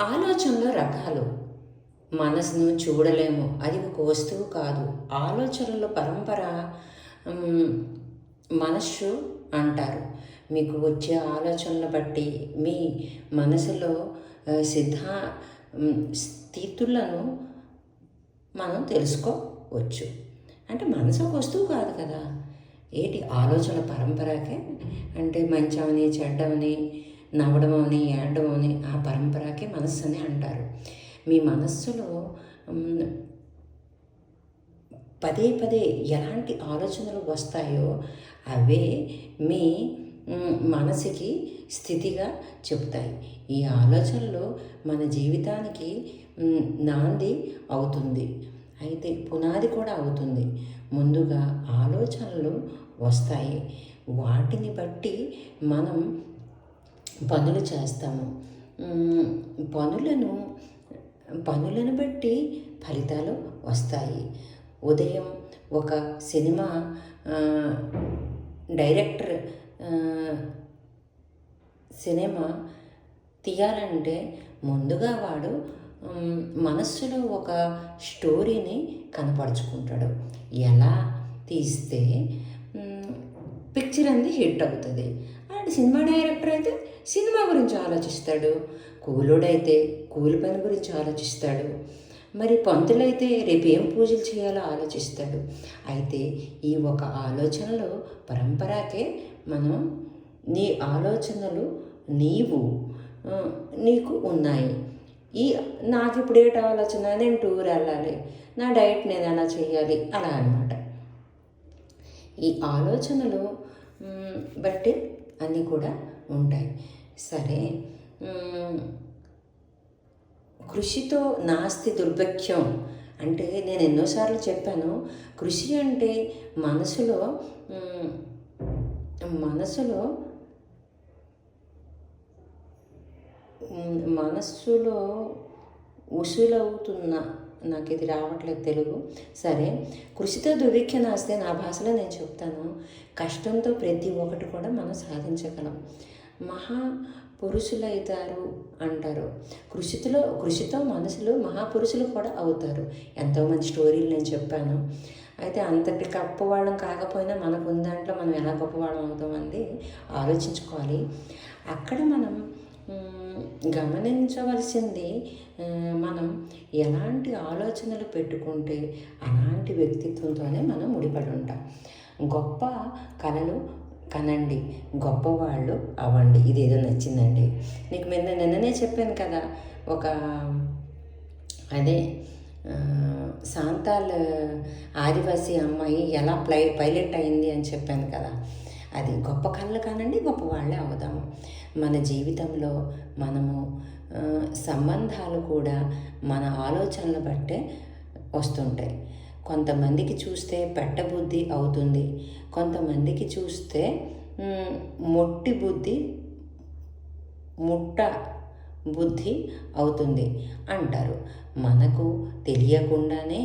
ఆలోచనలో రకాలు. మనసును చూడలేము. అది ఒక వస్తువు కాదు. ఆలోచనల పరంపర హ్మ్, మనస్సు అంటారు. మీకు వచ్చే ఆలోచనలు బట్టి మీ మనసులో సిద్ధా స్థితులను మనం తెలుసుకోవచ్చు. అంటే మనసు ఒక వస్తువు కాదు కదా. ఏంటి ఆలోచనల పరంపరకే అంటే మంచమని చెడ్డమని నవ్వడమని ఏడవని ఆ పరంపరకే మనస్సు అని అంటారు. మీ మనస్సులో పదే పదే ఎలాంటి ఆలోచనలు వస్తాయో అవే మీ మనసుకి స్థితిగా చెప్తాయి. ఈ ఆలోచనలు మన జీవితానికి నాంది అవుతుంది, అయితే పునాది కూడా అవుతుంది. ముందుగా ఆలోచనలు వస్తాయి, వాటిని బట్టి మనం పనులు చేస్తాము. పనులను బట్టి ఫలితాలు వస్తాయి. ఉదయం ఒక సినిమా డైరెక్టర్ సినిమా తీయాలంటే ముందుగా వాడు మనస్సులో ఒక స్టోరీని కనపరుచుకుంటాడు. ఎలా తీస్తే పిక్చర్ అనేది హిట్ అవుతుంది. అండ్ సినిమా డైరెక్టర్ అయితే సినిమా గురించి ఆలోచిస్తాడు, కూలుడైతే కూలి పని గురించి ఆలోచిస్తాడు, మరి పంతులైతే రేపు ఏం పూజలు చేయాలో ఆలోచిస్తాడు. అయితే ఈ ఒక ఆలోచనలు పరంపరకే మనం నీ ఆలోచనలు నీకు ఉన్నాయి. నాకు ఇప్పుడు ఏంటి ఆలోచన, నేను టూర్ వెళ్ళాలి, నా డైట్ నేను ఎలా చేయాలి, అలా అనమాట. ఈ ఆలోచనలు బట్టి అన్నీ కూడా ఉంటాయి. సరే, కృషితో నాస్తి దుర్భిక్షం అంటే నేను ఎన్నోసార్లు చెప్పాను. కృషి అంటే మనసులో ఉసులవుతున్న, నాకు ఇది రావట్లేదు తెలుగు. సరే, కృషితో దుర్భిక్ష నాస్తే నా భాషలో నేను చెప్తాను. కష్టంతో ప్రతి ఒక్కటి కూడా మనం సాధించగలం. మహాపురుషులైతారు అంటారు. కృషితో మనుషులు మహాపురుషులు కూడా అవుతారు. ఎంతోమంది స్టోరీలు నేను చెప్పాను. అయితే అంతటి గొప్పవాళ్ళం కాకపోయినా మనకు ఉన్న దాంట్లో మనం ఎలా గొప్పవాళ్ళం అవుతామని ఆలోచించుకోవాలి. అక్కడ మనం గమనించవలసింది, మనం ఎలాంటి ఆలోచనలు పెట్టుకుంటే అలాంటి వ్యక్తిత్వంతోనే మనం ముడిపడి ఉంటాం. గొప్ప కళలు కనండి, గొప్పవాళ్ళు అవ్వండి. ఇదేదో నచ్చిందండి. నీకు నిన్ననే చెప్పాను కదా, ఒక అదే సాంతాల్ ఆదివాసీ అమ్మాయి ఎలా పైలట్ అయింది అని చెప్పాను కదా. అది గొప్ప కళలు కానండి, గొప్పవాళ్ళే అవుదాము. మన జీవితంలో మనము సంబంధాలు కూడా మన ఆలోచనలు బట్టే వస్తుంటాయి. కొంతమందికి చూస్తే పెట్టబుద్ధి అవుతుంది, కొంతమందికి చూస్తే ముట్ట బుద్ధి అవుతుంది అంటారు. మనకు తెలియకుండానే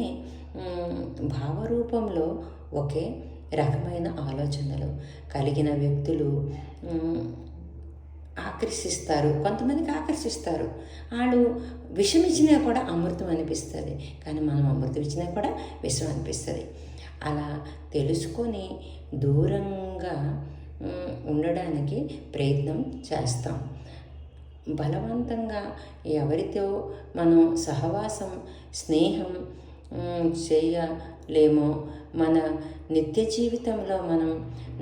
భావరూపంలో ఒకే రకమైన ఆలోచనలు కలిగిన వ్యక్తులు ఆకర్షిస్తారు. కొంతమందికి ఆకర్షిస్తారు. వాళ్ళు విషం ఇచ్చినా కూడా అమృతం అనిపిస్తుంది, కానీ మనం అమృతం ఇచ్చినా కూడా విషం అనిపిస్తుంది. అలా తెలుసుకొని దూరంగా ఉండడానికి ప్రయత్నం చేస్తాం. బలవంతంగా ఎవరితో మనం సహవాసం స్నేహం చేయలేమో, మన నిత్య జీవితంలో మనం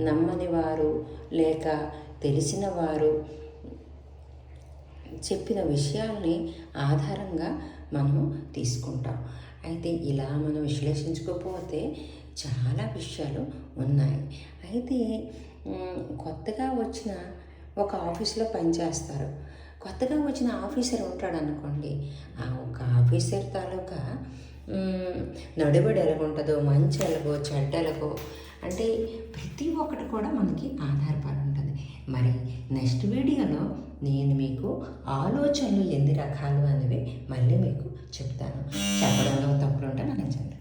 నమ్మని వారు లేక తెలిసిన వారు చెప్పిన విషయాల్ని ఆధారంగా మనము తీసుకుంటాం. అయితే ఇలా మనం విశ్లేషించుకోకపోతే చాలా విషయాలు ఉన్నాయి. అయితే కొత్తగా వచ్చిన ఒక ఆఫీస్లో పనిచేస్తారు. కొత్తగా వచ్చిన ఆఫీసర్ ఉంటాడు అనుకోండి, ఆ ఒక ఆఫీసర్ తాలూకా నడుబడి ఎలాగుంటుందో, మంచి ఎలాగో చెడ్డ ఎలాగో అంటే ప్రతి ఒక్కటి కూడా మనకి ఆధారపడి ఉంటుంది. మరి నెక్స్ట్ వీడియోలో నేను మీకు ఆలోచనలు ఎన్ని రకాలు అనేవి మళ్ళీ మీకు చెప్తాను. చెప్పడంలో తప్పులు ఉంటే మనం చెప్తాను.